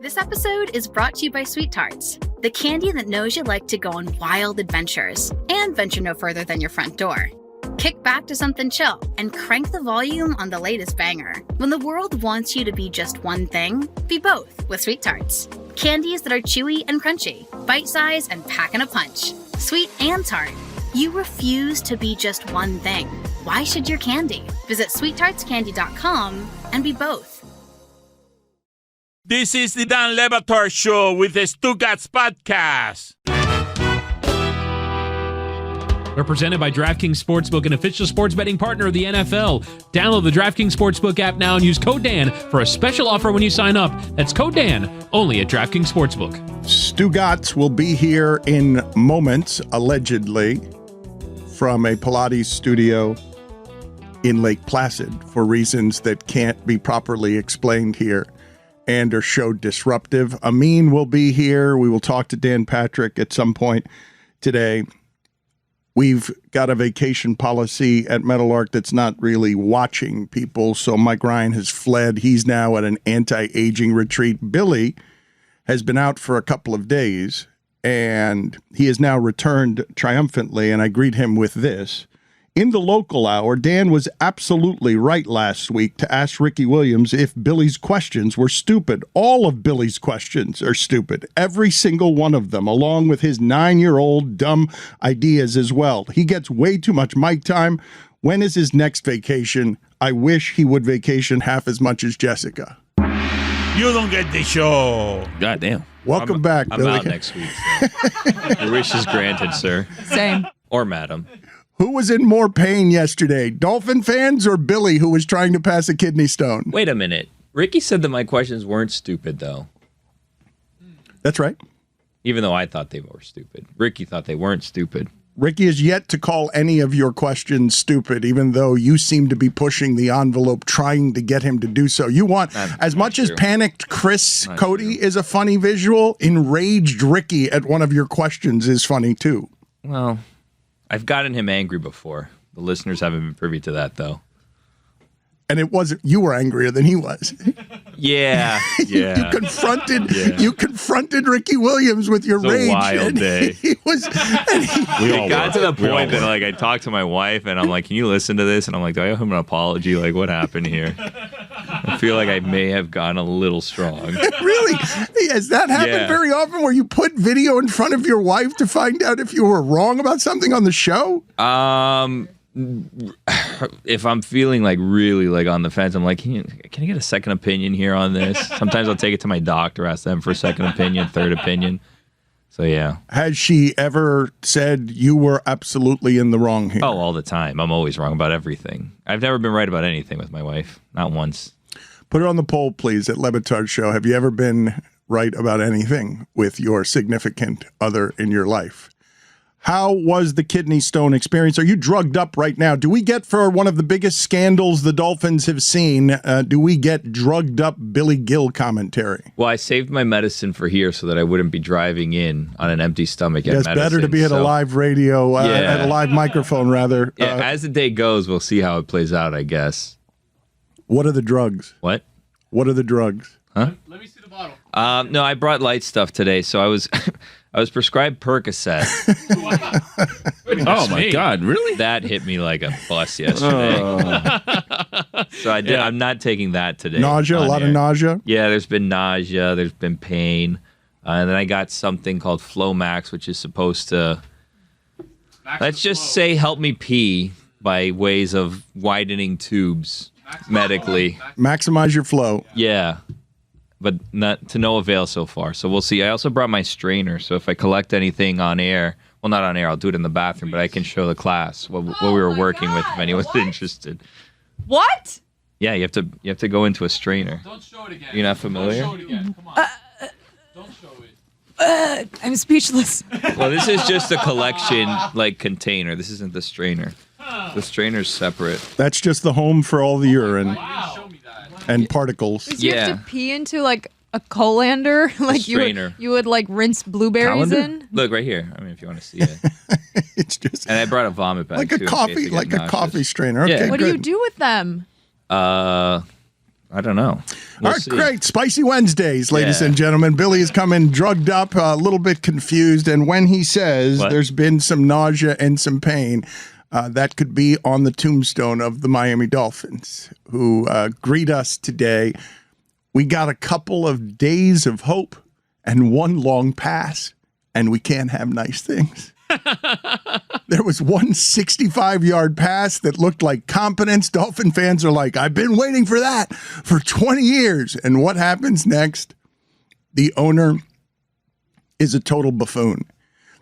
This episode is brought to you by Sweet Tarts, the candy that knows you like to go on wild adventures and venture no further than your front door. Kick back to something chill and crank the volume on the latest banger. When the world wants you to be just one thing, be both with Sweet Tarts. Candies that are chewy and crunchy, bite-sized and packing a punch. Sweet and tart. You refuse to be just one thing. Why should your candy? Visit sweettartscandy.com and be both. This is the Dan Batard Show with the Stugots podcast. We're presented by DraftKings Sportsbook, an official sports betting partner of the NFL. Download the DraftKings Sportsbook app now and use code Dan for a special offer when you sign up. That's code Dan, only at DraftKings Sportsbook. Stugots will be here in moments, allegedly, from a Pilates studio in Lake Placid for reasons that can't be properly explained here and are show disruptive. Amin will be here. We will talk to Dan Patrick at some point today. We've got a vacation policy at Meadowlark that's not really watching people, so Mike Ryan has fled. He's now at an anti-aging retreat. Billy has been out for a couple of days, and he has now returned triumphantly, and I greet him with this. In the local hour, Dan was absolutely right last week to ask Ricky Williams if Billy's questions were stupid. All of Billy's questions are stupid. Every single one of them, along with his 9-year-old dumb ideas as well. He gets way too much mic time. When is his next vacation? I wish he would vacation half as much as Jessica. You don't get the show. Goddamn. Welcome back, I'm Billy. out next week. So. Your wish is granted, sir. Same. Or madam. Who was in more pain yesterday, Dolphin fans or Billy, who was trying to pass a kidney stone? Wait a minute. Ricky said that my questions weren't stupid, though. That's right. Even though I thought they were stupid. Ricky thought they weren't stupid. Ricky has yet to call any of your questions stupid, even though you seem to be pushing the envelope, trying to get him to do so. You want, as much as panicked Chris Cody is a funny visual, enraged Ricky at one of your questions is funny, too. Well, I've gotten him angry before. The listeners haven't been privy to that, though. And it wasn't you were angrier than he was. Yeah. You confronted Ricky Williams with your rage. It was a wild day. He was. It got to the point that I talked to my wife, and I'm like, "Can you listen to this?" And I'm like, "Do I owe him an apology? Like, what happened here?" I feel like I may have gone a little strong. Really? Has that happened very often, where you put video in front of your wife to find out if you were wrong about something on the show? If I'm feeling really on the fence, I'm like, can I get a second opinion here on this? Sometimes I'll take it to my doctor, ask them for a second opinion, third opinion. So yeah. Has she ever said you were absolutely in the wrong here? Oh, all the time. I'm always wrong about everything. I've never been right about anything with my wife. Not once. Put her on the poll, please, at Le Batard Show. Have you ever been right about anything with your significant other in your life? How was the kidney stone experience? Are you drugged up right now? Do we get, for one of the biggest scandals the Dolphins have seen, do we get drugged up Billy Gill commentary? Well, I saved my medicine for here so that I wouldn't be driving in on an empty stomach. Yes, better to be at a live radio, at a live microphone, rather. Yeah, as the day goes, we'll see how it plays out, I guess. What are the drugs? What? What are the drugs? Huh? Let me see the bottle. No, I brought light stuff today, so I was prescribed Percocet. Oh my God, really? That hit me like a bus yesterday. So I'm not taking that today. Nausea, a lot of nausea? Yeah, there's been nausea, there's been pain. And then I got something called Flomax, which is supposed to, let's just say, help me pee by ways of widening tubes medically. Maximize your flow. Yeah. But not to no avail so far. So we'll see. I also brought my strainer, so if I collect anything on air, well, not on air, I'll do it in the bathroom, but I can show the class what we were working with if anyone's interested. What? Yeah, you have to go into a strainer. Don't show it again. You're not familiar? Don't show it again. Come on. Don't show it. I'm speechless. Well, this is just a collection container. This isn't the strainer. The strainer's separate. That's just the home for all the urine Show me that. and particles. You have to pee into a colander, you would rinse blueberries in. Look right here. I mean, if you want to see it. It's just And I brought a vomit bag like a too, coffee, in case I get nauseous. coffee strainer. Okay, Yeah. What do you good. do with them? I I don't know. All right, great. Spicy Wednesdays, ladies and gentlemen. Billy is coming drugged up, a little bit confused, and when he says there's been some nausea and some pain, that could be on the tombstone of the Miami Dolphins, who greet us today. We got a couple of days of hope and one long pass, and we can't have nice things. There was one 65-yard pass that looked like competence. Dolphin fans are like, I've been waiting for that for 20 years. And what happens next? The owner is a total buffoon.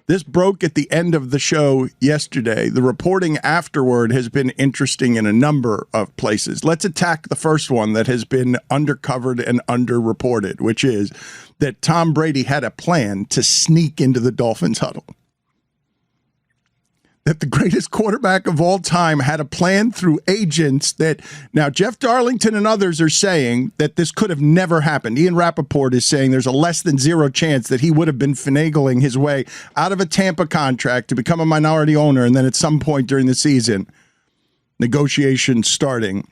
This broke at the end of the show yesterday. The reporting afterward has been interesting in a number of places. Let's attack the first one that has been undercovered and underreported, which is that Tom Brady had a plan to sneak into the Dolphins huddle. That the greatest quarterback of all time had a plan through agents that now Jeff Darlington and others are saying that this could have never happened. Ian Rappaport is saying there's a less than zero chance that he would have been finagling his way out of a Tampa contract to become a minority owner. And then at some point during the season, negotiations starting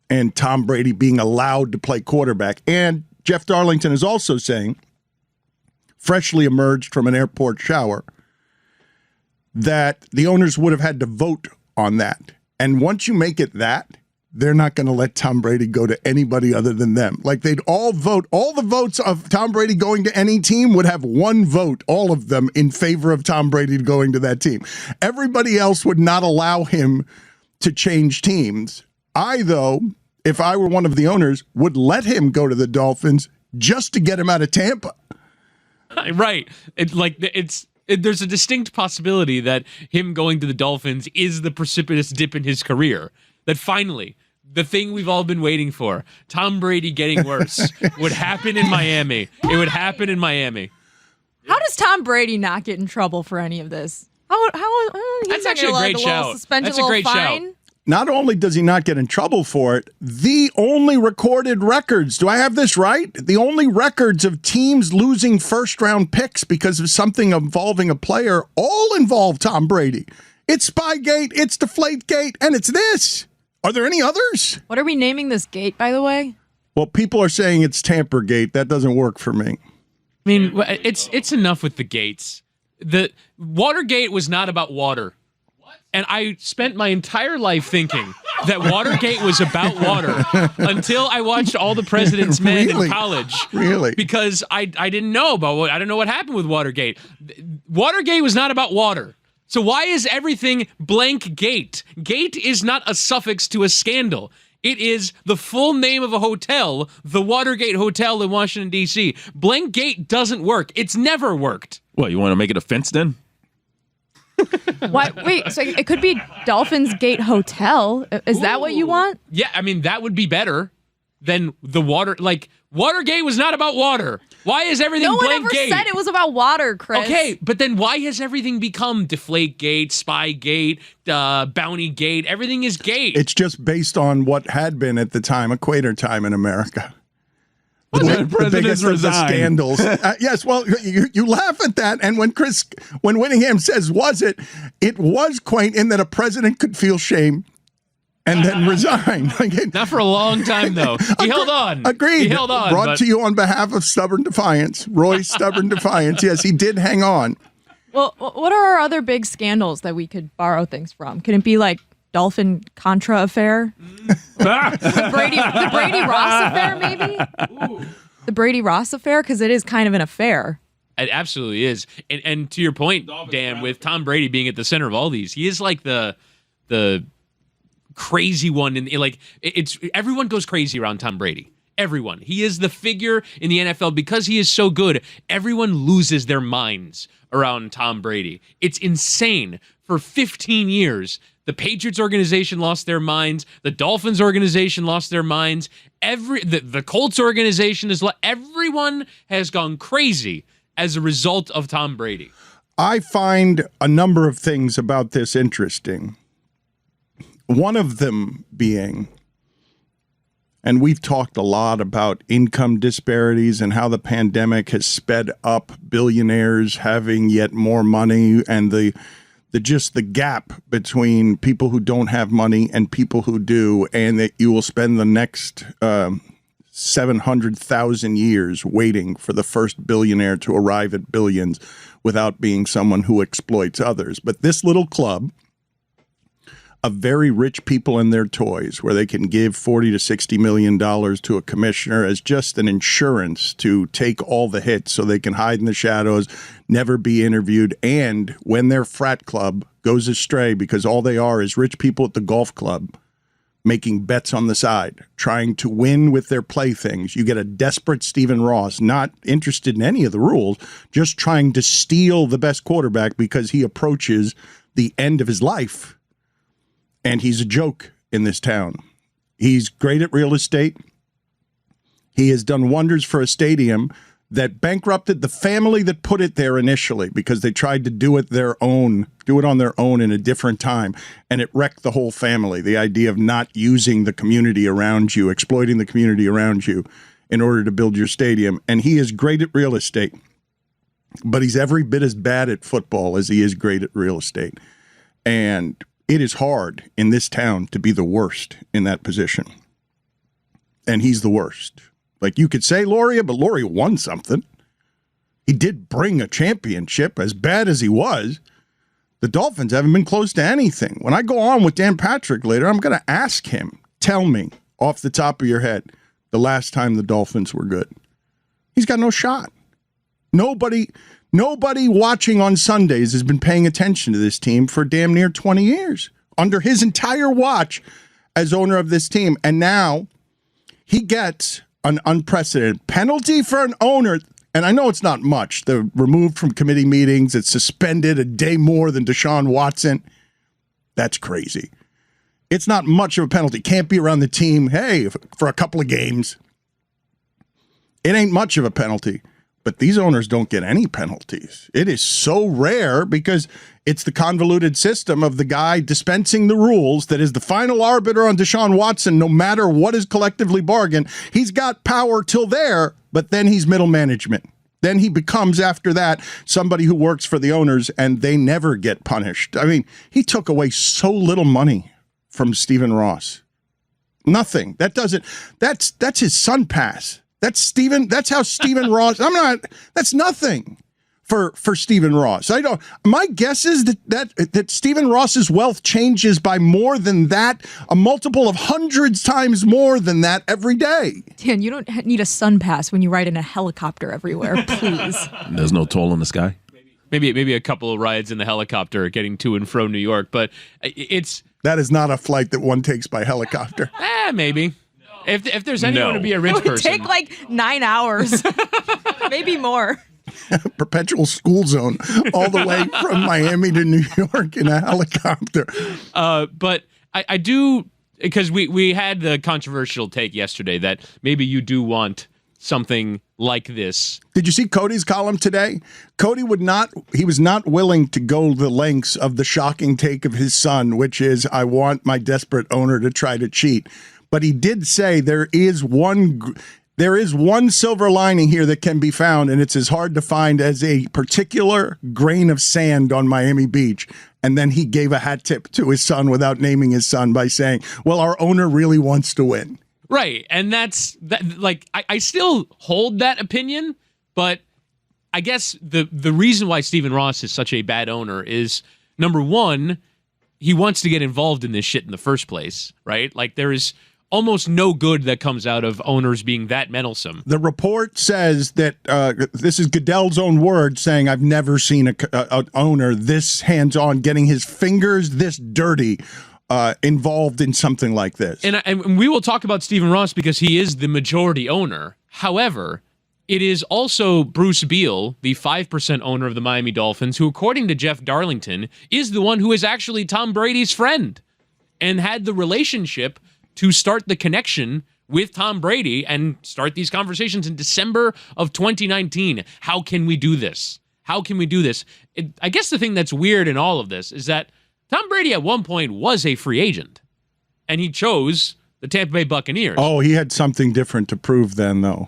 and Tom Brady being allowed to play quarterback. And Jeff Darlington is also saying, freshly emerged from an airport shower, that the owners would have had to vote on that. And once you make it that, they're not going to let Tom Brady go to anybody other than them. Like they'd all vote. All the votes of Tom Brady going to any team would have one vote, all of them in favor of Tom Brady going to that team. Everybody else would not allow him to change teams. I, though, if I were one of the owners, would let him go to the Dolphins just to get him out of Tampa. Right. There's a distinct possibility that him going to the Dolphins is the precipitous dip in his career. That finally, the thing we've all been waiting for, Tom Brady getting worse, would happen in Miami. It would happen in Miami. How does Tom Brady not get in trouble for any of this? That's actually a great shout. That's a great shout. Not only does he not get in trouble for it, the only recorded records, do I have this right? The only records of teams losing first-round picks because of something involving a player all involve Tom Brady. It's Spygate, it's Deflategate, and it's this. Are there any others? What are we naming this gate, by the way? Well, people are saying it's Tampergate. That doesn't work for me. I mean, it's enough with the gates. The Watergate was not about water. And I spent my entire life thinking that Watergate was about water until I watched All the President's Men in college. Really? Because I didn't know about I don't know what happened with Watergate. Watergate was not about water. So why is everything blank gate? Gate is not a suffix to a scandal. It is the full name of a hotel, the Watergate Hotel in Washington, D.C. Blank gate doesn't work. It's never worked. What, you want to make it a fence then? Why? Wait, so it could be Dolphins Gate Hotel. Is that what you want? Yeah, I mean, that would be better than the water. Like, Watergate was not about water. Why is everything blank gate? No one ever said it was about water, Chris. Okay, but then why has everything become Deflategate, Spygate, Bountygate? Everything is gate. It's just based on what had been at the time Equator time in America. The biggest of the scandals. Yes, well, you laugh at that, and when Whittingham says, it was quaint in that a president could feel shame and then resign. Not for a long time, though. He held on. Agreed. He held on. Brought to you on behalf of Stubborn Defiance. Roy's Stubborn Defiance. Yes, he did hang on. Well, what are our other big scandals that we could borrow things from? Can it be like Dolphin Contra affair? The Brady-Ross affair, maybe? Ooh. The Brady-Ross affair? Because it is kind of an affair. It absolutely is. And to your point, Dan, with Tom Brady being at the center of all these, he is like the crazy one. It's everyone goes crazy around Tom Brady. Everyone. He is the figure in the NFL because he is so good. Everyone loses their minds around Tom Brady. It's insane. For 15 years, the Patriots organization lost their minds. The Dolphins organization lost their minds. The Colts organization everyone has gone crazy as a result of Tom Brady. I find a number of things about this interesting. One of them being, and we've talked a lot about income disparities and how the pandemic has sped up billionaires having yet more money and the the gap between people who don't have money and people who do, and that you will spend the next 700,000 years waiting for the first billionaire to arrive at billions without being someone who exploits others. But this little club of very rich people and their toys, where they can give $40 to $60 million to a commissioner as just an insurance to take all the hits so they can hide in the shadows, never be interviewed, and when their frat club goes astray, because all they are is rich people at the golf club making bets on the side, trying to win with their playthings. You get a desperate Stephen Ross, not interested in any of the rules, just trying to steal the best quarterback because he approaches the end of his life. And he's a joke in this town. He's great at real estate. He has done wonders for a stadium that bankrupted the family that put it there initially because they tried to do it on their own in a different time, and it wrecked the whole family. The idea of not using the community around you, exploiting the community around you in order to build your stadium. And he is great at real estate, but he's every bit as bad at football as he is great at real estate. And it is hard in this town to be the worst in that position. And he's the worst. Like, you could say Loria, but Loria won something. He did bring a championship, as bad as he was. The Dolphins haven't been close to anything. When I go on with Dan Patrick later, I'm going to ask him, tell me off the top of your head, the last time the Dolphins were good. He's got no shot. Nobody watching on Sundays has been paying attention to this team for damn near 20 years under his entire watch as owner of this team. And now he gets an unprecedented penalty for an owner. And I know it's not much. They're removed from committee meetings. It's suspended a day more than Deshaun Watson. That's crazy. It's not much of a penalty. Can't be around the team, hey, for a couple of games. It ain't much of a penalty. But these owners don't get any penalties. It is so rare because it's the convoluted system of the guy dispensing the rules that is the final arbiter on Deshaun Watson, no matter what is collectively bargained. He's got power till there, but then he's middle management. Then he becomes, after that, somebody who works for the owners, and they never get punished. I mean, he took away so little money from Stephen Ross. Nothing. That's his son pass. That's how Stephen Ross. That's nothing for Stephen Ross. My guess is that Stephen Ross's wealth changes by more than that, a multiple of hundreds times more than that every day. Dan, you don't need a sun pass when you ride in a helicopter everywhere, please. There's no toll in the sky. Maybe a couple of rides in the helicopter getting to and from New York, but that is not a flight that one takes by helicopter. Maybe. If there's anyone to be a rich it would person, take like 9 hours, maybe more. Perpetual school zone all the way from Miami to New York in a helicopter. But I do, because we had the controversial take yesterday that maybe you do want something like this. Did you see Cody's column today? Cody he was not willing to go the lengths of the shocking take of his son, which is, I want my desperate owner to try to cheat. But he did say there is one silver lining here that can be found, and it's as hard to find as a particular grain of sand on Miami Beach. And then he gave a hat tip to his son without naming his son by saying, well, our owner really wants to win. Right. And that's like, I still hold that opinion, but I guess the reason why Stephen Ross is such a bad owner is, number one, he wants to get involved in this shit in the first place, right? Like, there is almost no good that comes out of owners being that meddlesome. The report says that this is Goodell's own word, saying, I've never seen an owner this hands-on, getting his fingers this dirty, involved in something like this. And we will talk about Stephen Ross because he is the majority owner. However, it is also Bruce Beal, the 5% owner of the Miami Dolphins, who, according to Jeff Darlington, is the one who is actually Tom Brady's friend and had the relationship to start the connection with Tom Brady and start these conversations in December of 2019. How can we do this? How can we do this? I guess the thing that's weird in all of this is that Tom Brady at one point was a free agent, and he chose the Tampa Bay Buccaneers. Oh, he had something different to prove then, though.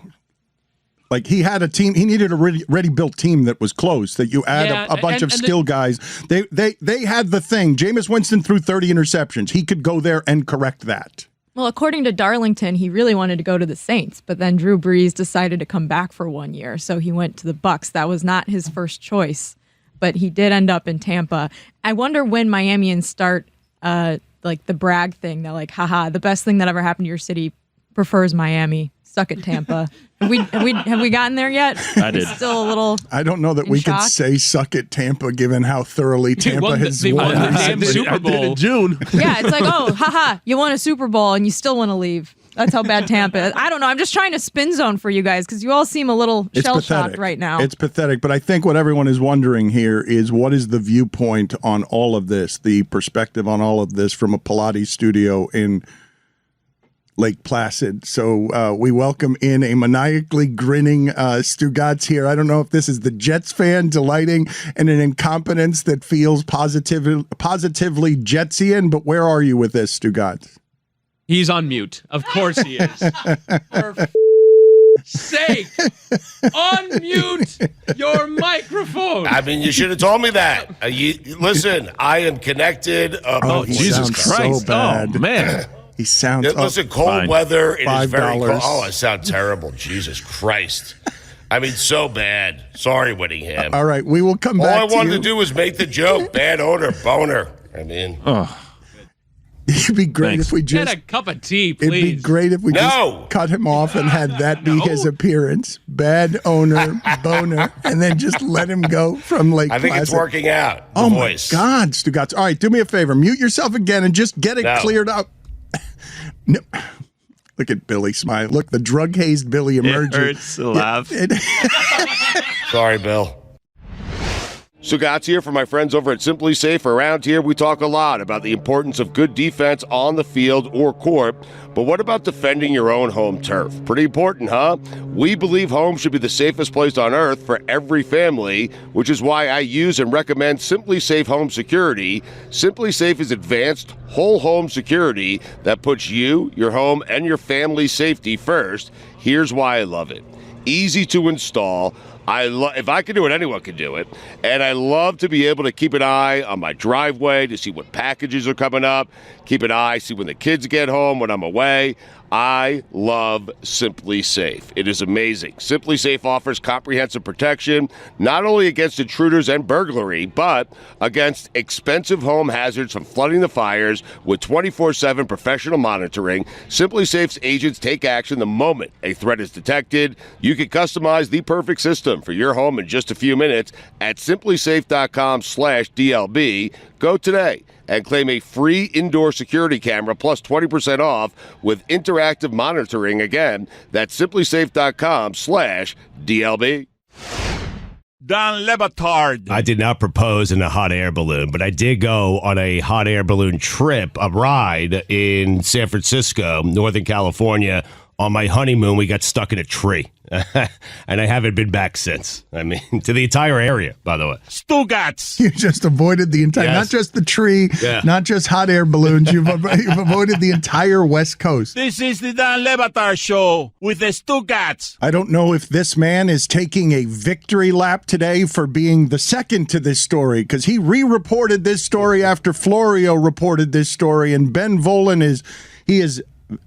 Like he had a team, he needed a ready built team that was close. That you add a bunch of skill guys. They had the thing. Jameis Winston threw 30 interceptions. He could go there and correct that. Well, according to Darlington, he really wanted to go to the Saints, but then Drew Brees decided to come back for 1 year, so he went to the Bucs. That was not his first choice, but he did end up in Tampa. I wonder when Miamians start like the brag thing. They're like, haha, the best thing that ever happened to your city prefers Miami. Suck it, Tampa. Have we gotten there yet? I did. Still a little. I don't know that we could say "suck it, Tampa," given how thoroughly Tampa has won the damn Super Bowl in June. Yeah, it's like, oh, haha, you won a Super Bowl and you still want to leave. That's how bad Tampa is. I don't know. I'm just trying to spin zone for you guys because you all seem a little shell-shocked right now. It's pathetic, but I think what everyone is wondering here is what is the viewpoint on all of this, the perspective on all of this from a Pilates studio in Lake Placid. So we welcome in a maniacally grinning Stugots here. I don't know if this is the Jets fan delighting in an incompetence that feels positively Jetsian, but where are you with this, Stugots? He's on mute. Of course he is. For sake, unmute your microphone. I mean, you should have told me that. Listen, I am connected. Jesus Christ. So bad. Oh, man. He sounds. Listen, cold weather. It is very cold. $5. Oh, I sound terrible. Jesus Christ. I mean, so bad. Sorry, Whittingham. All right, we will come back. All I wanted to do was make the joke. Bad owner, boner. I mean, it'd be great if we just get a cup of tea, please. It'd be great if we just cut him off and had that be his appearance. Bad owner, boner, and then just let him go from Lake Placid. I think it's working out. Oh voice. My God, Stugots! All right, do me a favor, mute yourself again and just get it cleared up. No. Look at Billy smile. Look, the drug-hazed Billy emerging. It hurts to laugh. Sorry, Bill. Stugots here for my friends over at Simply Safe. Around here, we talk a lot about the importance of good defense on the field or court. But what about defending your own home turf? Pretty important, huh? We believe home should be the safest place on earth for every family, which is why I use and recommend Simply Safe Home Security. Simply Safe is advanced whole home security that puts you, your home, and your family's safety first. Here's why I love it. Easy to install. If I can do it, anyone can do it. And I love to be able to keep an eye on my driveway to see what packages are coming up. Keep an eye, see when the kids get home, when I'm away. I love Simply Safe. It is amazing. Simply Safe offers comprehensive protection, not only against intruders and burglary, but against expensive home hazards from flooding to fires with 24/7 professional monitoring. Simply Safe's agents take action the moment a threat is detected. You can customize the perfect system for your home in just a few minutes at simplysafe.com/DLB. Go today and claim a free indoor security camera plus 20% off with interactive monitoring. Again, that's simplysafe.com/DLB. Don Le Batard. I did not propose in a hot air balloon, but I did go on a hot air balloon trip, a ride in San Francisco, Northern California. On my honeymoon, we got stuck in a tree. And I haven't been back since. I mean, to the entire area, by the way. Stugots. You just avoided the entire, not just the tree, not just hot air balloons. You've avoided the entire West Coast. This is the Don Le Batard Show with the Stugots. I don't know if this man is taking a victory lap today for being the second to this story, because he re-reported this story after Florio reported this story, and Ben Volin is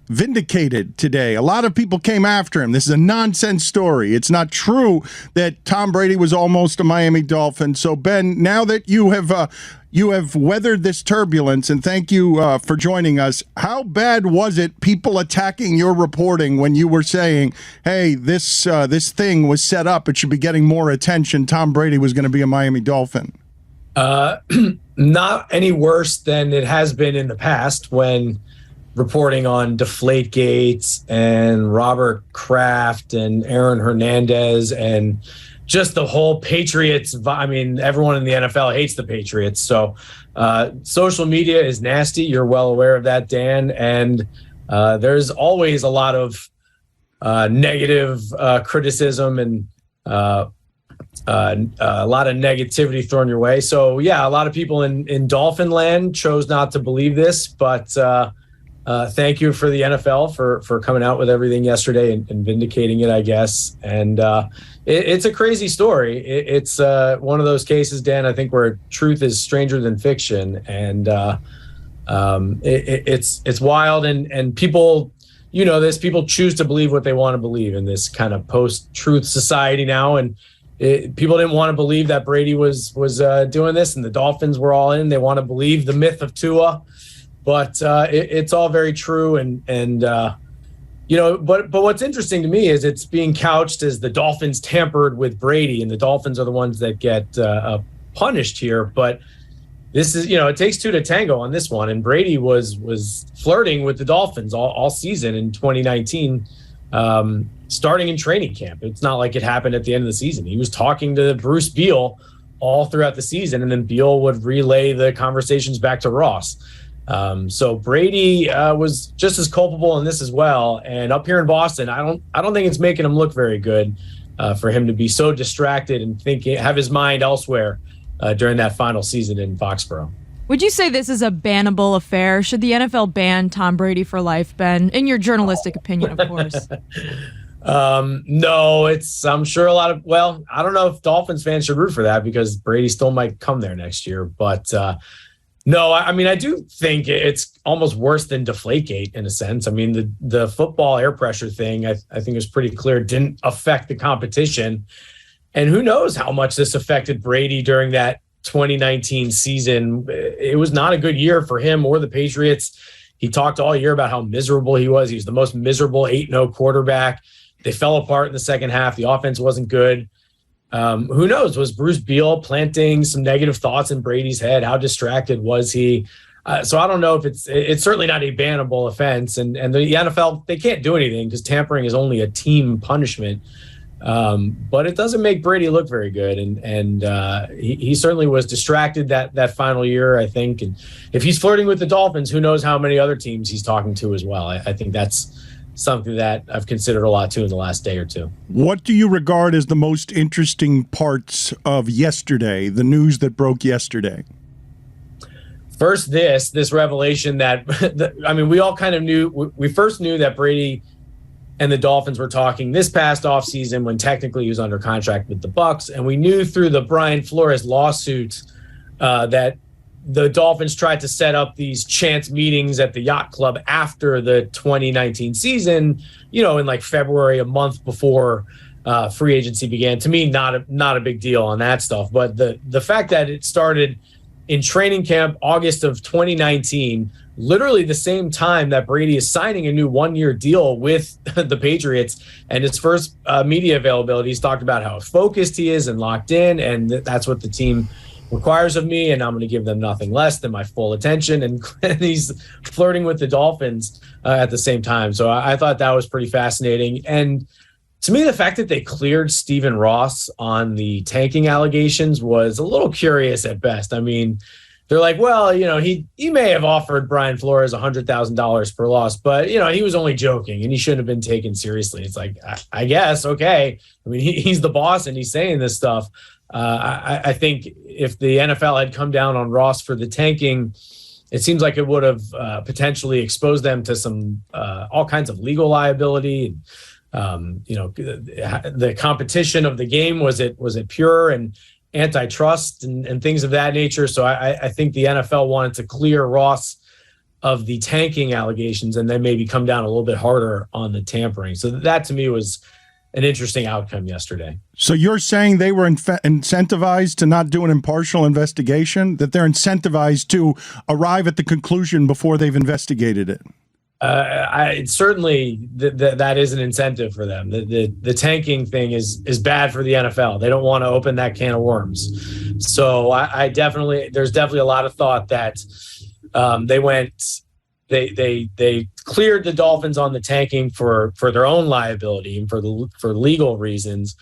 vindicated today. A lot of people came after him. This is a nonsense story. It's not true that Tom Brady was almost a Miami Dolphin. So Ben, now that you have weathered this turbulence, and thank you for joining us, how bad was it people attacking your reporting when you were saying, hey, this thing was set up, it should be getting more attention, Tom Brady was going to be a Miami Dolphin? Not any worse than it has been in the past when reporting on Deflategate and Robert Kraft and Aaron Hernandez and just the whole Patriots. I mean, everyone in the NFL hates the Patriots. So social media is nasty. You're well aware of that, Dan. And there's always a lot of negative criticism and a lot of negativity thrown your way. So, yeah, a lot of people in Dolphin land chose not to believe this, but thank you for the NFL for coming out with everything yesterday and vindicating it, I guess. And it's a crazy story. It's one of those cases, Dan, I think, where truth is stranger than fiction. And it's wild. And people, people choose to believe what they want to believe in this kind of post-truth society now. And people didn't want to believe that Brady was doing this, and the Dolphins were all in. They want to believe the myth of Tua. But it's all very true, but what's interesting to me is it's being couched as the Dolphins tampered with Brady, and the Dolphins are the ones that get punished here. But this is, it takes two to tango on this one, and Brady was flirting with the Dolphins all season in 2019, starting in training camp. It's not like it happened at the end of the season. He was talking to Bruce Beal all throughout the season, and then Beal would relay the conversations back to Ross. So Brady was just as culpable in this as well. And up here in Boston, I don't think it's making him look very good for him to be so distracted and have his mind elsewhere during that final season in Foxborough. Would you say this is a bannable affair? Should the NFL ban Tom Brady for life, Ben? In your journalistic opinion, of course. No, I'm sure I don't know if Dolphins fans should root for that because Brady still might come there next year, but no, I do think it's almost worse than Deflategate in a sense. I mean, the football air pressure thing, I think is pretty clear, didn't affect the competition. And who knows how much this affected Brady during that 2019 season. It was not a good year for him or the Patriots. He talked all year about how miserable he was. He was the most miserable 8-0 quarterback. They fell apart in the second half. The offense wasn't good. Who knows? Was Bruce Beal planting some negative thoughts in Brady's head? How distracted was he? So I don't know if it's certainly not a bannable offense. And the NFL, they can't do anything because tampering is only a team punishment. But it doesn't make Brady look very good. And he certainly was distracted that final year, I think. And if he's flirting with the Dolphins, who knows how many other teams he's talking to as well. I think that's something that I've considered a lot too in the last day or two. What do you regard as the most interesting parts of yesterday, the news that broke yesterday? First, this revelation that, we all kind of knew, we first knew that Brady and the Dolphins were talking this past offseason when technically he was under contract with the Bucs. And we knew through the Brian Flores lawsuit that the Dolphins tried to set up these chance meetings at the yacht club after the 2019 season, in like February, a month before free agency began. To me, not a big deal on that stuff. But the fact that it started in training camp, August of 2019, literally the same time that Brady is signing a new one-year deal with the Patriots, and his first media availability, he's talked about how focused he is and locked in, and that's what the team requires of me, and I'm going to give them nothing less than my full attention. And he's flirting with the Dolphins at the same time. So I thought that was pretty fascinating. And to me, the fact that they cleared Stephen Ross on the tanking allegations was a little curious at best. I mean, they're like, well, he may have offered Brian Flores $100,000 per loss, but, he was only joking and he shouldn't have been taken seriously. It's like, I guess, okay. I mean, he's the boss and he's saying this stuff. I think if the NFL had come down on Ross for the tanking, it seems like it would have potentially exposed them to some all kinds of legal liability. The competition of the game, was it pure and antitrust and things of that nature. So I think the NFL wanted to clear Ross of the tanking allegations and then maybe come down a little bit harder on the tampering. So that to me was an interesting outcome yesterday. So you're saying they were incentivized to not do an impartial investigation, that they're incentivized to arrive at the conclusion before they've investigated it? Certainly that is an incentive for them. The tanking thing is bad for the NFL. They don't want to open that can of worms. So there's definitely a lot of thought that they cleared the Dolphins on the tanking for their own liability and for legal reasons,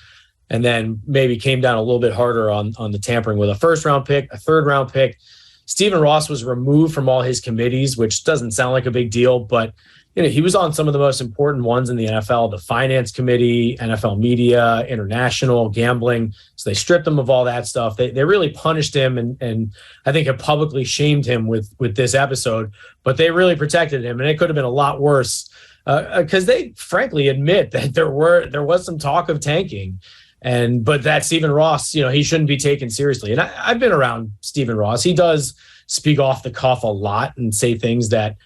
and then maybe came down a little bit harder on the tampering with a first-round pick, a third-round pick. Stephen Ross was removed from all his committees, which doesn't sound like a big deal, but he was on some of the most important ones in the NFL, the finance committee, NFL media, international gambling. So they stripped him of all that stuff. They really punished him and I think have publicly shamed him with this episode, but they really protected him, and it could have been a lot worse because they frankly admit that there was some talk of tanking. But that Stephen Ross, he shouldn't be taken seriously. And I've been around Stephen Ross. He does speak off the cuff a lot and say things that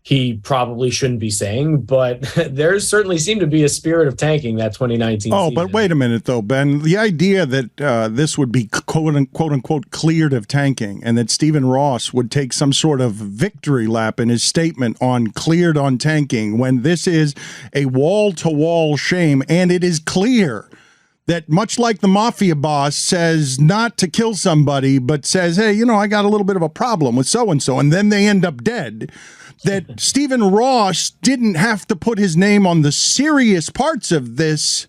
he probably shouldn't be saying, but there certainly seemed to be a spirit of tanking that 2019 season. But wait a minute, though, Ben. The idea that this would be quote unquote cleared of tanking and that Stephen Ross would take some sort of victory lap in his statement on cleared on tanking when this is a wall-to-wall shame, and it is clear that much like the mafia boss says not to kill somebody, but says, hey, I got a little bit of a problem with so-and-so, and then they end up dead, that Stephen Ross didn't have to put his name on the serious parts of this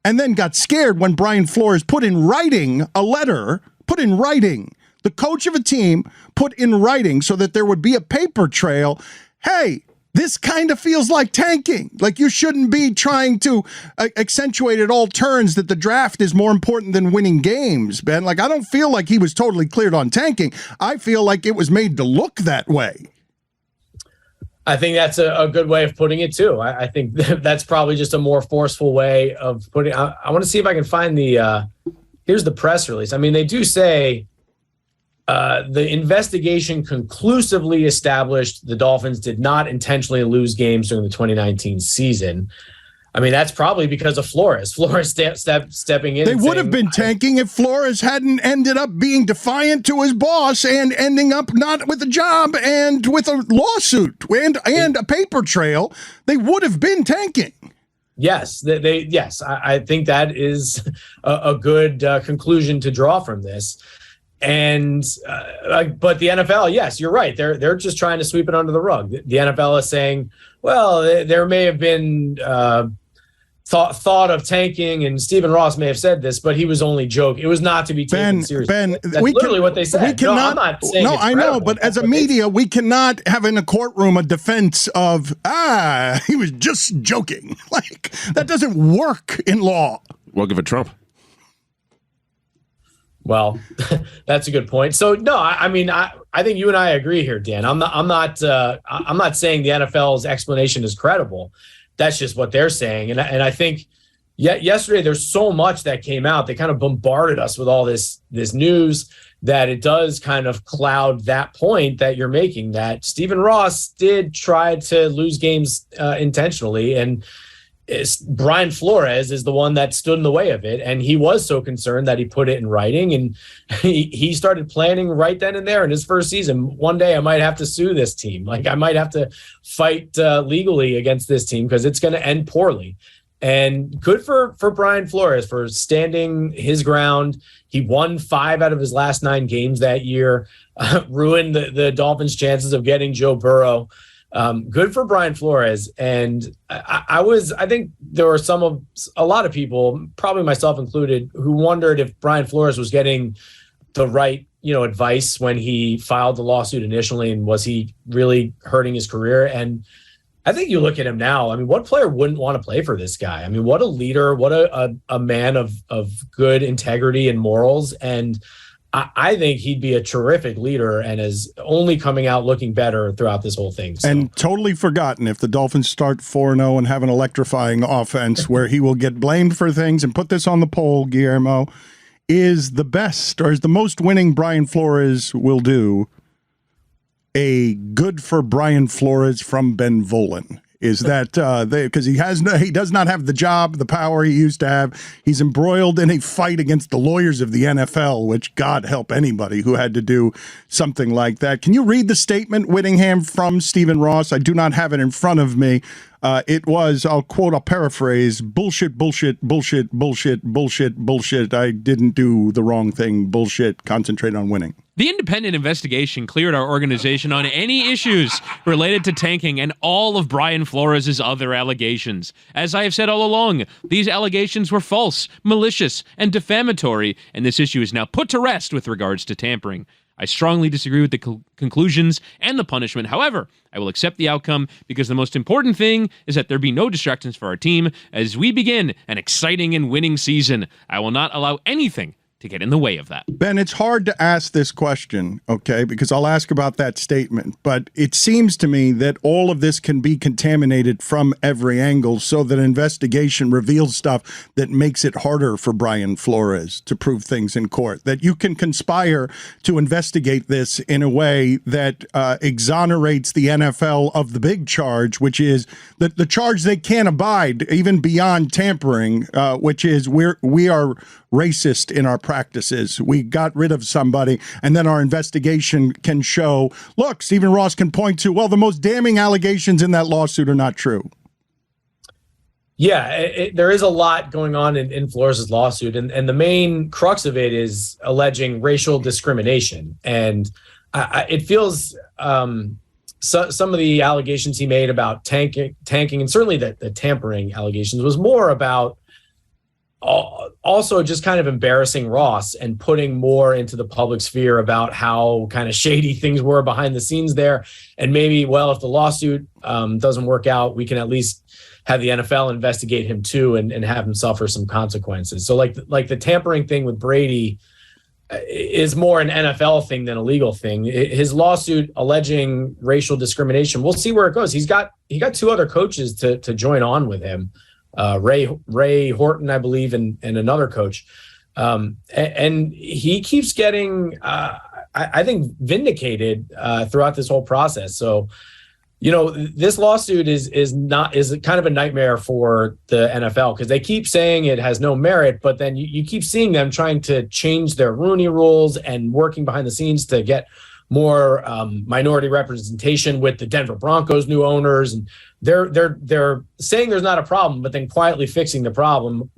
and then got scared when Brian Flores put in writing a letter, the coach of a team put in writing so that there would be a paper trail. Hey, this kind of feels like tanking. Like you shouldn't be trying to accentuate at all turns that the draft is more important than winning games, Ben. Like I don't feel like he was totally cleared on tanking. I feel like it was made to look that way. I think that's a good way of putting it, too. I think that's probably just a more forceful way of putting it. I want to see if I can find here's the press release. I mean, they do say the investigation conclusively established the Dolphins did not intentionally lose games during the 2019 season. I mean, that's probably because of Flores. Flores stepping in. They would have been tanking if Flores hadn't ended up being defiant to his boss and ending up not with a job and with a lawsuit and a paper trail. They would have been tanking. Yes, yes. I think that is a good conclusion to draw from this. And but the NFL, yes, you're right. They're just trying to sweep it under the rug. The NFL is saying, well, there may have been thought of tanking, and Stephen Ross may have said this, but he was only joking. It was not to be taken seriously. Ben, that's literally what they said. No, I'm not saying it's I know, but as a media, we cannot have in a courtroom a defense of, he was just joking. Like, that doesn't work in law. We'll give it Trump. Well, that's a good point. So no, I mean, I think you and I agree here, Dan. I'm not saying the NFL's explanation is credible. That's just what they're saying. And I think yesterday there's so much that came out. They kind of bombarded us with all this news that it does kind of cloud that point that you're making, that Stephen Ross did try to lose games intentionally. And Brian Flores is the one that stood in the way of it. And he was so concerned that he put it in writing, and he started planning right then and there in his first season. One day I might have to sue this team. Like I might have to fight legally against this team because it's going to end poorly. And good for Brian Flores for standing his ground. He won 5 out of his last 9 games that year, ruined the Dolphins' chances of getting Joe Burrow. Good for Brian Flores. And I think there were a lot of people, probably myself included, who wondered if Brian Flores was getting the right, advice when he filed the lawsuit initially, and was he really hurting his career? And I think you look at him now. I mean, what player wouldn't want to play for this guy? I mean, what a leader, what a man of good integrity and morals. And I think he'd be a terrific leader and is only coming out looking better throughout this whole thing. So. And totally forgotten if the Dolphins start 4-0 and have an electrifying offense where he will get blamed for things. And put this on the poll, Guillermo, is the best or is the most winning Brian Flores will do a good for Brian Flores from Ben Volin? Is that because he does not have the job, the power he used to have. He's embroiled in a fight against the lawyers of the NFL, which God help anybody who had to do something like that. Can you read the statement, Whittingham, from Stephen Ross? I do not have it in front of me. It was, I'll paraphrase, bullshit, bullshit, bullshit, bullshit, bullshit, bullshit. I didn't do the wrong thing. Bullshit. Concentrate on winning. The independent investigation cleared our organization on any issues related to tanking and all of Brian Flores' other allegations. As I have said all along, these allegations were false, malicious, and defamatory, and this issue is now put to rest with regards to tampering. I strongly disagree with the conclusions and the punishment. However, I will accept the outcome because the most important thing is that there be no distractions for our team as we begin an exciting and winning season. I will not allow anything to get in the way of that. Ben, it's hard to ask this question, okay, because I'll ask about that statement, but it seems to me that all of this can be contaminated from every angle so that investigation reveals stuff that makes it harder for Brian Flores to prove things in court, that you can conspire to investigate this in a way that exonerates the NFL of the big charge, which is the charge they can't abide even beyond tampering, which is we are racist in our practices. We got rid of somebody, and then our investigation can show, look, Stephen Ross can point to, well, the most damning allegations in that lawsuit are not true. Yeah, there is a lot going on in Flores' lawsuit, and the main crux of it is alleging racial discrimination. And it feels some of the allegations he made about tanking, and certainly the tampering allegations was more about also just kind of embarrassing Ross and putting more into the public sphere about how kind of shady things were behind the scenes there. And maybe, well, if the lawsuit doesn't work out, we can at least have the NFL investigate him too and have him suffer some consequences. So like the tampering thing with Brady is more an NFL thing than a legal thing. His lawsuit alleging racial discrimination, we'll see where it goes. He got two other coaches to join on with him. Ray Horton, I believe, and another coach. And he keeps getting, I think, vindicated throughout this whole process. So, this lawsuit is kind of a nightmare for the NFL because they keep saying it has no merit, but then you keep seeing them trying to change their Rooney rules and working behind the scenes to get more minority representation with the Denver Broncos new owners, and they're saying there's not a problem, but then quietly fixing the problem,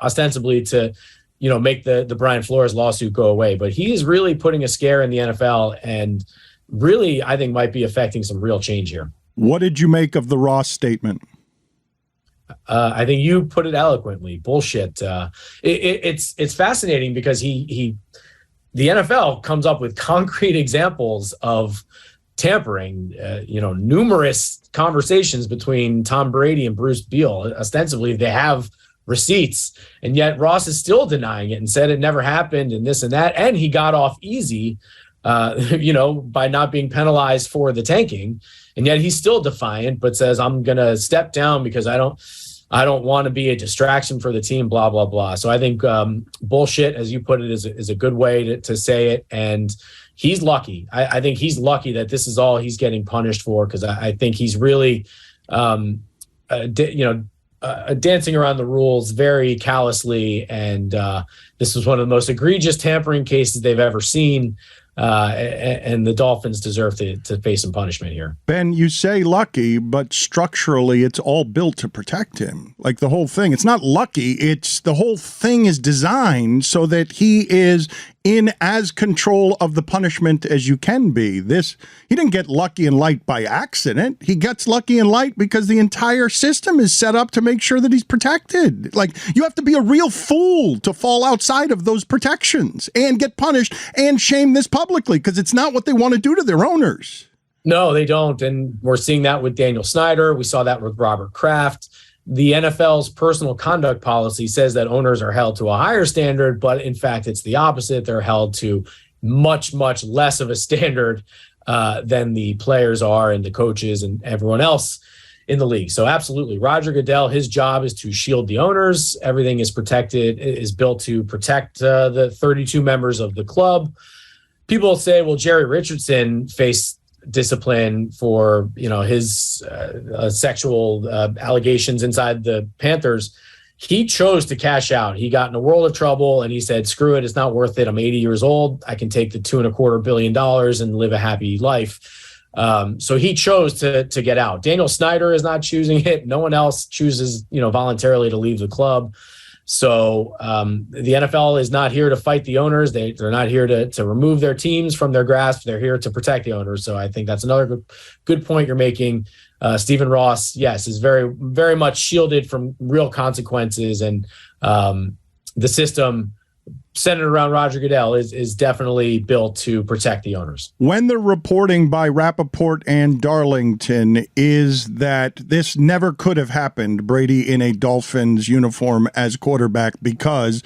ostensibly to make the Brian Flores lawsuit go away. But he is really putting a scare in the NFL, and really I think might be affecting some real change here. What did you make of the Ross statement? I think you put it eloquently. Bullshit. It's fascinating because the NFL comes up with concrete examples of tampering, numerous conversations between Tom Brady and Bruce Beal. Ostensibly, they have receipts, and yet Ross is still denying it and said it never happened and this and that. And he got off easy, by not being penalized for the tanking. And yet he's still defiant, but says, I'm going to step down because I don't want to be a distraction for the team, blah, blah, blah. So I think bullshit, as you put it, is a good way to say it. And he's lucky. I think he's lucky that this is all he's getting punished for, because I think he's really, dancing around the rules very callously. And this was one of the most egregious tampering cases they've ever seen. And the Dolphins deserve to face some punishment here. Ben, you say lucky, but structurally it's all built to protect him. Like the whole thing. It's not lucky. It's the whole thing is designed so that he is in as control of the punishment as you can be. He didn't get lucky and light by accident. He gets lucky and light because the entire system is set up to make sure that he's protected. Like, you have to be a real fool to fall outside of those protections and get punished and shame this publicly, because it's not what they want to do to their owners. No, they don't. And we're seeing that with Daniel Snyder. We saw that with Robert Kraft. The NFL's personal conduct policy says that owners are held to a higher standard, but in fact, it's the opposite. They're held to much, much less of a standard than the players are and the coaches and everyone else in the league. So absolutely, Roger Goodell, his job is to shield the owners. Everything is protected, is built to protect the 32 members of the club. People say, well, Jerry Richardson faced discipline for his sexual allegations inside the Panthers. He chose to cash out. He got in a world of trouble and he said, screw it, it's not worth it. I'm 80 years old. I can take the $2.25 billion and live a happy life. So he chose to get out. Daniel Snyder is not choosing it. No one else chooses voluntarily to leave the club. So the NFL is not here to fight the owners. They're not here to remove their teams from their grasp. They're here to protect the owners. So I think that's another good point you're making. Stephen Ross, yes, is very, very much shielded from real consequences. And the system centered around Roger Goodell is definitely built to protect the owners. When the reporting by Rappaport and Darlington is that this never could have happened, Brady in a Dolphins uniform as quarterback, because,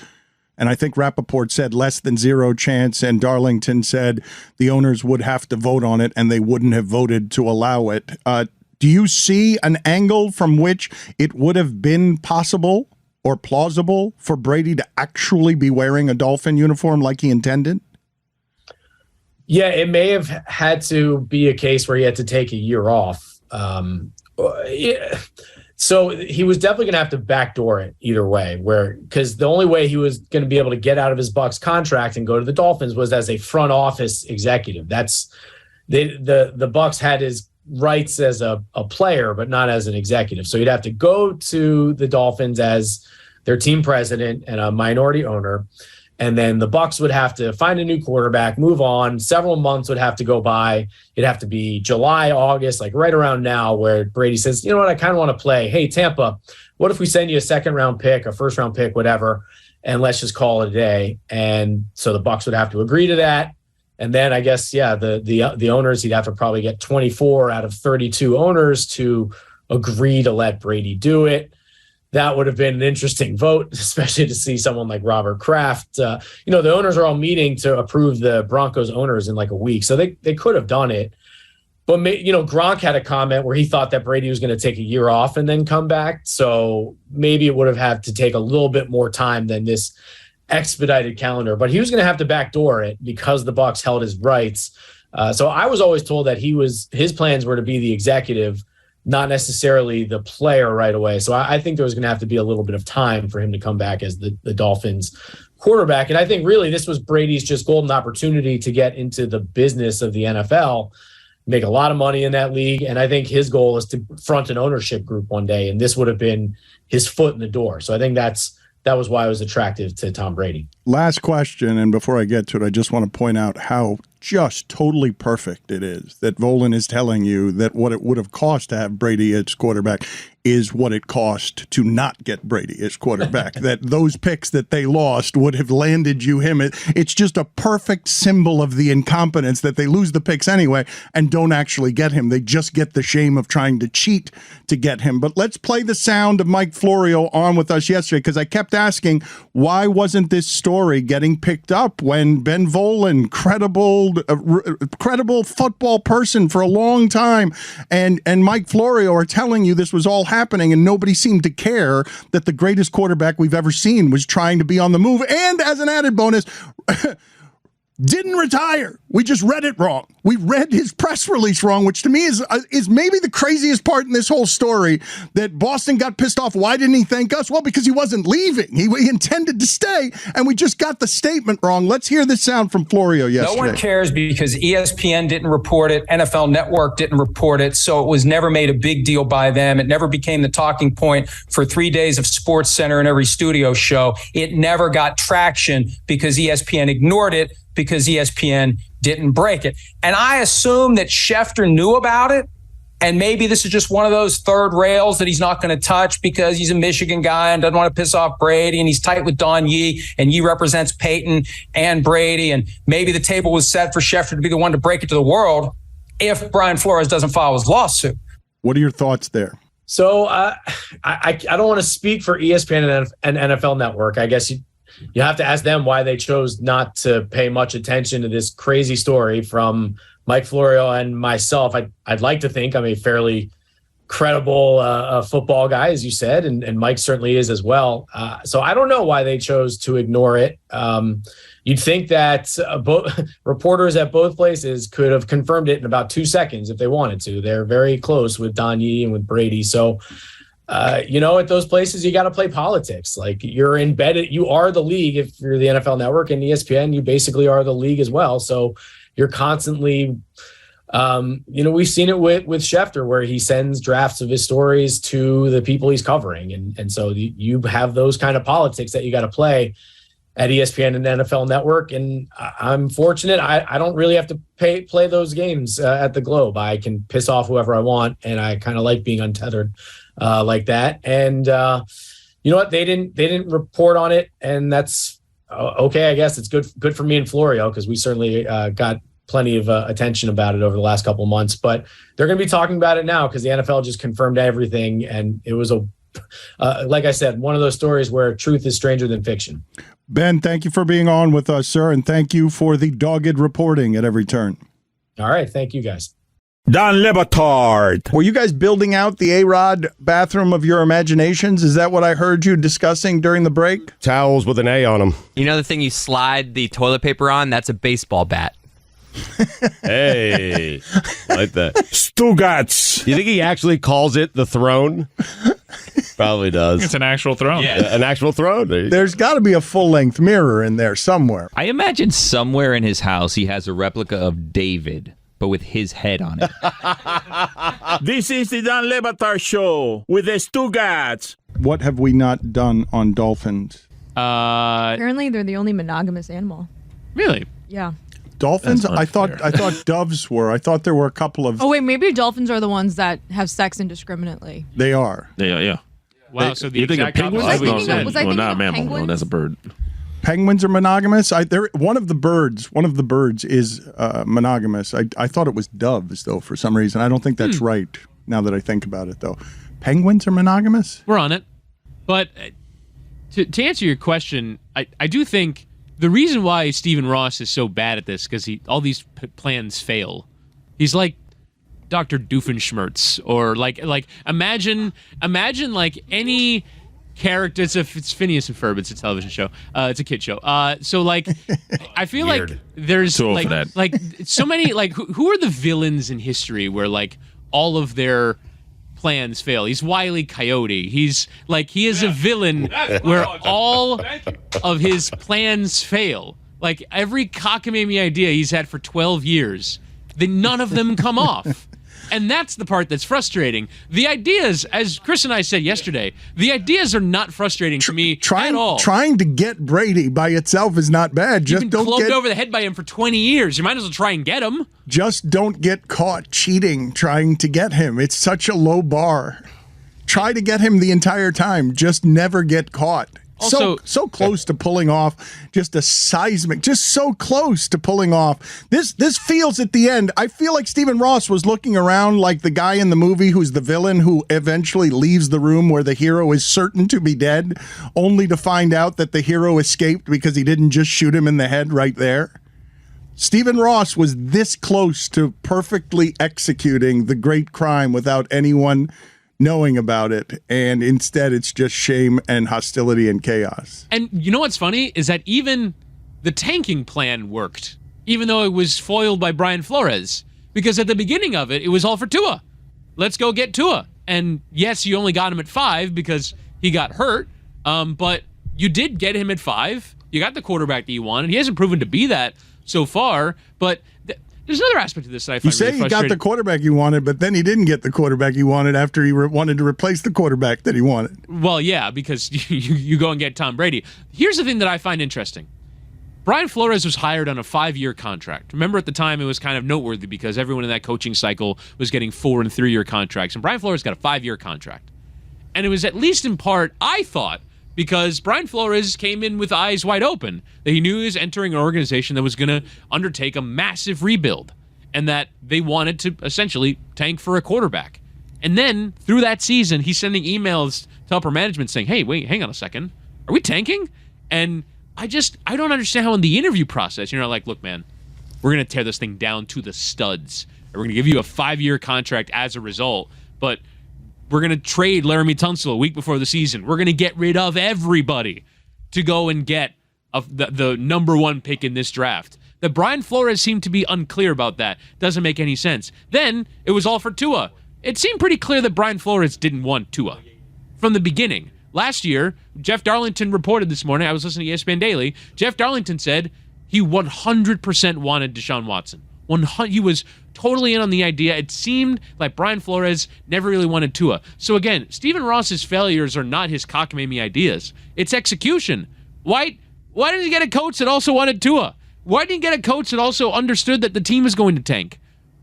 and I think Rappaport said less than 0 chance, and Darlington said the owners would have to vote on it and they wouldn't have voted to allow it. Do you see an angle from which it would have been possible or plausible for Brady to actually be wearing a Dolphin uniform like he intended? Yeah, it may have had to be a case where he had to take a year off. So he was definitely going to have to backdoor it either way, because the only way he was going to be able to get out of his Bucs contract and go to the Dolphins was as a front office executive. That's the Bucs had his rights as a player, but not as an executive. So he'd have to go to the Dolphins as their team president and a minority owner. And then the Bucs would have to find a new quarterback, move on. Several months would have to go by. It'd have to be July, August, like right around now, where Brady says, you know what, I kind of want to play. Hey, Tampa, what if we send you a 2nd-round pick, a 1st-round pick, whatever, and let's just call it a day? And so the Bucs would have to agree to that. And then I guess, the owners, he'd have to probably get 24 out of 32 owners to agree to let Brady do it. That would have been an interesting vote, especially to see someone like Robert Kraft. The owners are all meeting to approve the Broncos owners in like a week. So they could have done it. But, Gronk had a comment where he thought that Brady was going to take a year off and then come back. So maybe it would have had to take a little bit more time than this expedited calendar, but he was going to have to backdoor it because the Bucs held his rights. So I was always told that his plans were to be the executive, not necessarily the player right away. So I think there was going to have to be a little bit of time for him to come back as the Dolphins quarterback. And I think really this was Brady's just golden opportunity to get into the business of the NFL, make a lot of money in that league. And I think his goal is to front an ownership group one day. And this would have been his foot in the door. So I think that was why I was attractive to Tom Brady. Last question, and before I get to it, I just want to point out how just totally perfect it is that Volin is telling you that what it would have cost to have Brady as quarterback is what it cost to not get Brady as quarterback. That those picks that they lost would have landed you him. It's just a perfect symbol of the incompetence that they lose the picks anyway and don't actually get him. They just get the shame of trying to cheat to get him. But let's play the sound of Mike Florio on with us yesterday, because I kept asking, why wasn't this story getting picked up when Ben Volin, credible football person for a long time, and Mike Florio are telling you this was all happening, and nobody seemed to care that the greatest quarterback we've ever seen was trying to be on the move, and as an added bonus, didn't retire. We just read it wrong. We read his press release wrong, which to me is maybe the craziest part in this whole story, that Boston got pissed off. Why didn't he thank us? Well, because he wasn't leaving. He intended to stay, and we just got the statement wrong. Let's hear the sound from Florio yesterday. No one cares because ESPN didn't report it. NFL Network didn't report it. So it was never made a big deal by them. It never became the talking point for 3 days of Sports Center and every studio show. It never got traction because ESPN ignored it, because ESPN didn't break it. And I assume that Schefter knew about it. And maybe this is just one of those third rails that he's not going to touch because he's a Michigan guy and doesn't want to piss off Brady. And he's tight with Don Yee, and Yee represents Peyton and Brady. And maybe the table was set for Schefter to be the one to break it to the world if Brian Flores doesn't file his lawsuit. What are your thoughts there? So I don't want to speak for ESPN and NFL Network. I guess you have to ask them why they chose not to pay much attention to this crazy story from Mike Florio and myself. I'd like to think I'm a fairly credible football guy, as you said, and Mike certainly is as well. So I don't know why they chose to ignore it. You'd think that reporters at both places could have confirmed it in about 2 seconds if they wanted to. They're very close with Don Yee and with Brady. So at those places, you got to play politics. Like, you're embedded. You are the league. If you're the NFL Network and ESPN, you basically are the league as well. So you're constantly, we've seen it with Schefter, where he sends drafts of his stories to the people he's covering. And so you have those kind of politics that you got to play at ESPN and NFL Network. And I'm fortunate. I don't really have to play those games at the Globe. I can piss off whoever I want. And I kind of like being untethered like that. And you know what? They didn't report on it. And that's okay, I guess it's good for me and Florio, because we certainly got plenty of attention about it over the last couple of months. But they're going to be talking about it now because the NFL just confirmed everything, and it was like I said, one of those stories where truth is stranger than fiction. Ben, thank you for being on with us, sir, and thank you for the dogged reporting at every turn. All right, thank you guys. Don Le Batard. Were you guys building out the A-Rod bathroom of your imaginations? Is that what I heard you discussing during the break? Towels with an A on them. You know the thing you slide the toilet paper on? That's a baseball bat. Hey, like that. Stugots. You think he actually calls it the throne? Probably does. It's an actual throne. Yeah, an actual throne. There's got to be a full-length mirror in there somewhere. I imagine somewhere in his house he has a replica of David, but with his head on it. This is the Don Le Batard Show with the Stugots. What have we not done on dolphins? Apparently, they're the only monogamous animal. Really? Yeah. Dolphins? I thought doves were. I thought there were a couple of. Oh wait, maybe dolphins are the ones that have sex indiscriminately. They are. Yeah. Wow. So the You think of exact penguins? opposite. Was I thinking of Well, not a mammal. penguins? No, that's a bird. Penguins are monogamous. One of the birds is monogamous. I thought it was doves though for some reason. I don't think that's right. Now that I think about it though, penguins are monogamous. We're on it. But to answer your question, I do think the reason why Stephen Ross is so bad at this because all these plans fail. He's like Dr. Doofenshmirtz, or like imagine like any character. It's Phineas and Ferb. It's a television show. It's a kid show. So like, I feel like there's Too old like for that. like so many like who are the villains in history where like all of their plans fail. He's Wile E. Coyote. He is a villain where all of his plans fail. Like every cockamamie idea he's had for 12 years, then none of them come off. And that's the part that's frustrating. The ideas, as Chris and I said yesterday, the ideas are not frustrating to me at all. Trying to get Brady by itself is not bad. You've Just been don't clubbed get over the head by him for 20 years. You might as well try and get him. Just don't get caught cheating trying to get him. It's such a low bar. Try to get him the entire time. Just never get caught. Also, so close to pulling off just a seismic, just so close to pulling off. This feels at the end. I feel like Stephen Ross was looking around like the guy in the movie who's the villain who eventually leaves the room where the hero is certain to be dead, only to find out that the hero escaped because he didn't just shoot him in the head right there. Stephen Ross was this close to perfectly executing the great crime without anyone knowing about it, and instead it's just shame and hostility and chaos. And you know what's funny is that even the tanking plan worked, even though it was foiled by Brian Flores, because at the beginning of it, it was all for Tua. Let's go get Tua. And yes, you only got him at 5 because he got hurt, but you did get him at 5. You got the quarterback that you wanted. He hasn't proven to be that so far, but there's another aspect of this that I find You say really he got frustrating. the quarterback you wanted, but then he didn't get the quarterback he wanted after he wanted to replace the quarterback that he wanted. Well, yeah, because you go and get Tom Brady. Here's the thing that I find interesting. Brian Flores was hired on a 5-year contract. Remember at the time it was kind of noteworthy because everyone in that coaching cycle was getting 4- and 3-year contracts, and Brian Flores got a 5-year contract. And it was at least in part, I thought, because Brian Flores came in with eyes wide open, that he knew he was entering an organization that was going to undertake a massive rebuild and that they wanted to essentially tank for a quarterback. And then through that season, he's sending emails to upper management saying, hey, wait, hang on a second. Are we tanking? And I don't understand how in the interview process, you're not like, look, man, we're going to tear this thing down to the studs. And we're going to give you a 5-year contract as a result, but we're going to trade Laramie Tunsil a week before the season. We're going to get rid of everybody to go and get the number 1 pick in this draft. That Brian Flores seemed to be unclear about that. Doesn't make any sense. Then it was all for Tua. It seemed pretty clear that Brian Flores didn't want Tua from the beginning. Last year, Jeff Darlington reported this morning, I was listening to ESPN Daily, Jeff Darlington said he 100% wanted Deshaun Watson. He was totally in on the idea. It seemed like Brian Flores never really wanted Tua. So again, Stephen Ross's failures are not his cockamamie ideas. It's execution. Why didn't he get a coach that also wanted Tua? Why didn't he get a coach that also understood that the team is going to tank?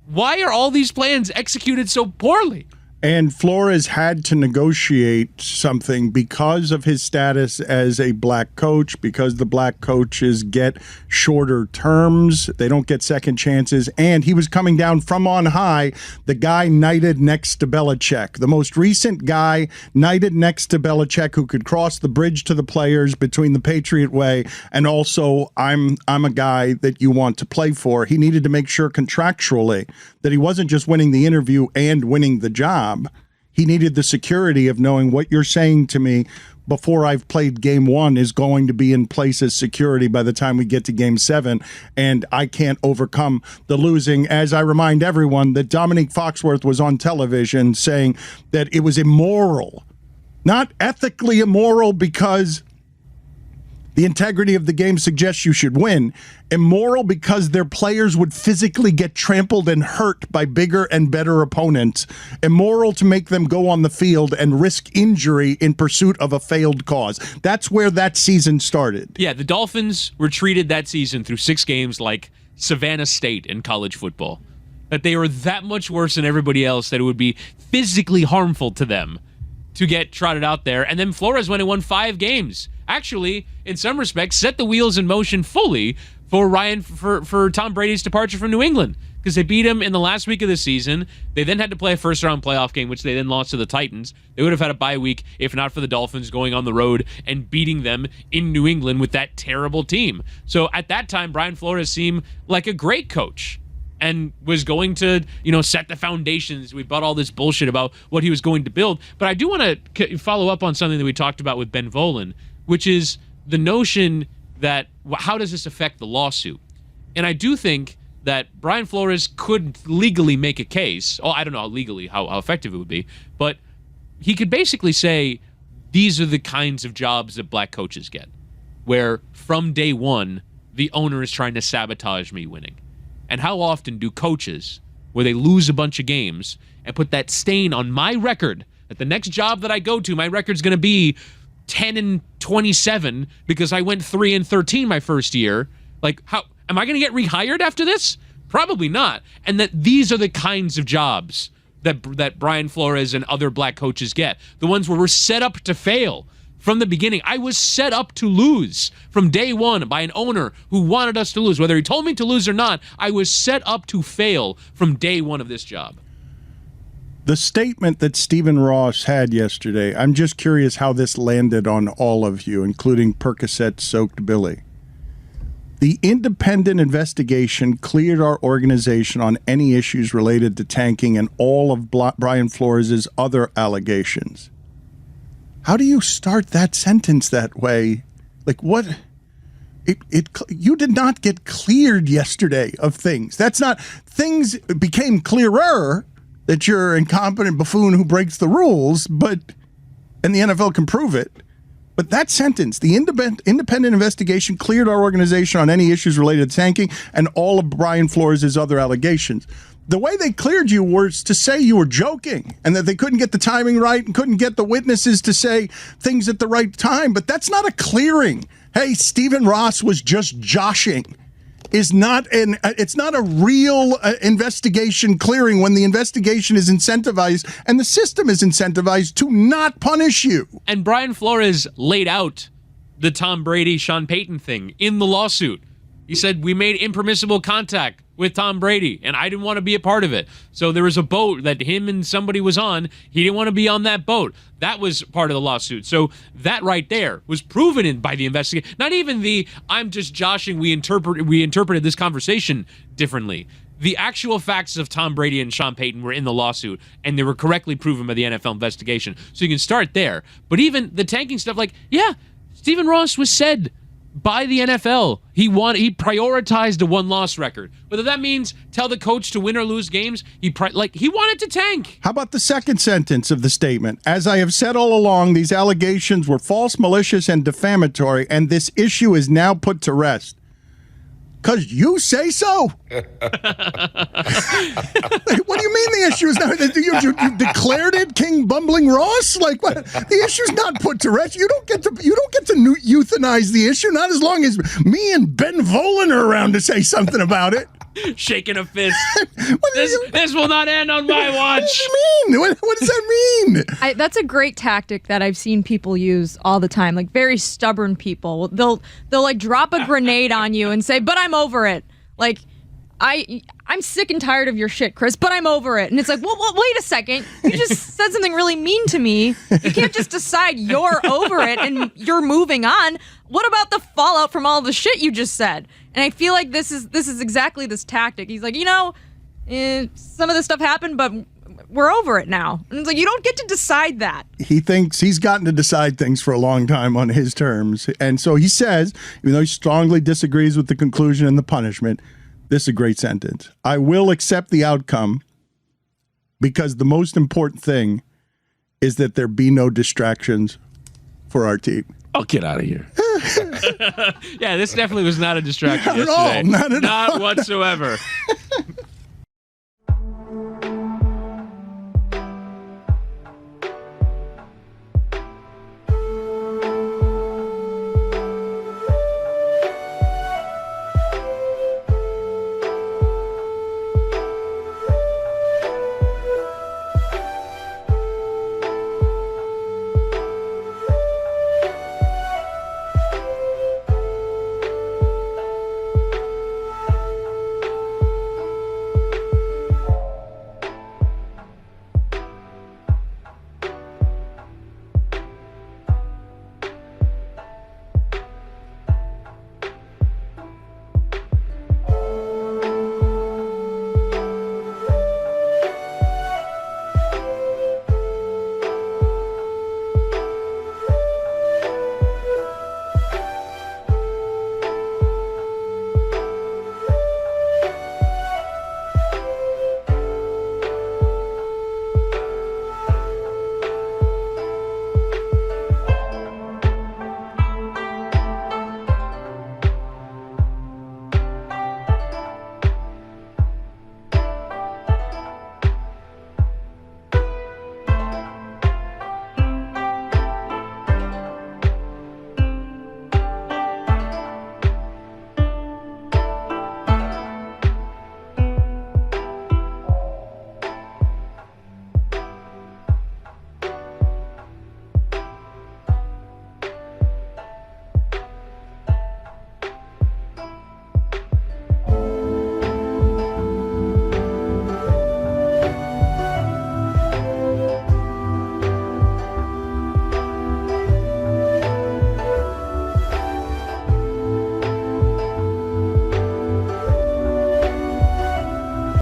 Why are all these plans executed so poorly? And Flores had to negotiate something because of his status as a black coach, because the black coaches get shorter terms. They don't get second chances. And he was coming down from on high, the guy knighted next to Belichick, the most recent guy knighted next to Belichick who could cross the bridge to the players between the Patriot way and also I'm a guy that you want to play for. He needed to make sure contractually that he wasn't just winning the interview and winning the job. He needed the security of knowing what you're saying to me before I've played game 1 is going to be in place as security by the time we get to game 7, and I can't overcome the losing. As I remind everyone that Dominique Foxworth was on television saying that it was immoral, not ethically immoral because the integrity of the game suggests you should win. Immoral because their players would physically get trampled and hurt by bigger and better opponents. Immoral to make them go on the field and risk injury in pursuit of a failed cause. That's where that season started. Yeah, the Dolphins were treated that season through 6 games like Savannah State in college football. That they were that much worse than everybody else that it would be physically harmful to them to get trotted out there. And then Flores went and won 5 games. Actually, in some respects, set the wheels in motion fully for Tom Brady's departure from New England, because they beat him in the last week of the season. They then had to play a first-round playoff game, which they then lost to the Titans. They would have had a bye week if not for the Dolphins going on the road and beating them in New England with that terrible team. So at that time, Brian Flores seemed like a great coach and was going to, set the foundations. We bought all this bullshit about what he was going to build. But I do want to follow up on something that we talked about with Ben Volin, which is the notion that how does this affect the lawsuit? And I do think that Brian Flores could legally make a case. Oh, I don't know legally how effective it would be, but he could basically say these are the kinds of jobs that black coaches get, where from day one, the owner is trying to sabotage me winning. And how often do coaches, where they lose a bunch of games and put that stain on my record, that the next job that I go to, my record's going to be 10-27 because I went 3-13 my first year. Like, how am I going to get rehired after this? Probably not. And that these are the kinds of jobs that Brian Flores and other black coaches get. The ones where we're set up to fail from the beginning. I was set up to lose from day one by an owner who wanted us to lose. Whether he told me to lose or not, I was set up to fail from day one of this job. The statement that Stephen Ross had yesterday, I'm just curious how this landed on all of you, including Percocet-soaked Billy. The independent investigation cleared our organization on any issues related to tanking and all of Brian Flores' other allegations. How do you start that sentence that way? Like, what? You did not get cleared yesterday of things. That's not, things became clearer that you're an incompetent buffoon who breaks the rules, and the NFL can prove it. But that sentence, the independent investigation cleared our organization on any issues related to tanking and all of Brian Flores' other allegations. The way they cleared you was to say you were joking and that they couldn't get the timing right and couldn't get the witnesses to say things at the right time. But that's not a clearing. Hey, Stephen Ross was just joshing. It's not a real investigation clearing when the investigation is incentivized and the system is incentivized to not punish you. And Brian Flores laid out the Tom Brady, Sean Payton thing in the lawsuit. He said, we made impermissible contact with Tom Brady, and I didn't want to be a part of it. So there was a boat that him and somebody was on. He didn't want to be on that boat. That was part of the lawsuit. So that right there was proven by the investigation. Not even the, I'm just joshing, we interpreted this conversation differently. The actual facts of Tom Brady and Sean Payton were in the lawsuit, and they were correctly proven by the NFL investigation. So you can start there. But even the tanking stuff, Stephen Ross was said by the NFL, he prioritized a one-loss record. Whether that means tell the coach to win or lose games, he wanted to tank. How about the second sentence of the statement? As I have said all along, these allegations were false, malicious, and defamatory, and this issue is now put to rest. Because you say so. What do you mean the issue is not? You declared it, King Bumbling Ross? Like what? The issue's not put to rest. You don't get to euthanize the issue. Not as long as me and Ben Volin are around to say something about it. Shaking a fist. This will not end on my watch. What do you mean? What does that mean? That's a great tactic that I've seen people use all the time. Like very stubborn people. They'll like drop a grenade on you and say, "But I'm over it." Like I'm sick and tired of your shit, Chris, but I'm over it. And it's like, well, wait a second. You just said something really mean to me. You can't just decide you're over it and you're moving on. What about the fallout from all the shit you just said? And I feel like this is exactly this tactic. He's like, some of this stuff happened, but we're over it now. And it's like, you don't get to decide that. He thinks he's gotten to decide things for a long time on his terms. And so he says, even though he strongly disagrees with the conclusion and the punishment, this is a great sentence. I will accept the outcome because the most important thing is that there be no distractions for our team. Oh, get out of here. Yeah, this definitely was not a distraction Not at all. yesterday. Not at all. Not whatsoever.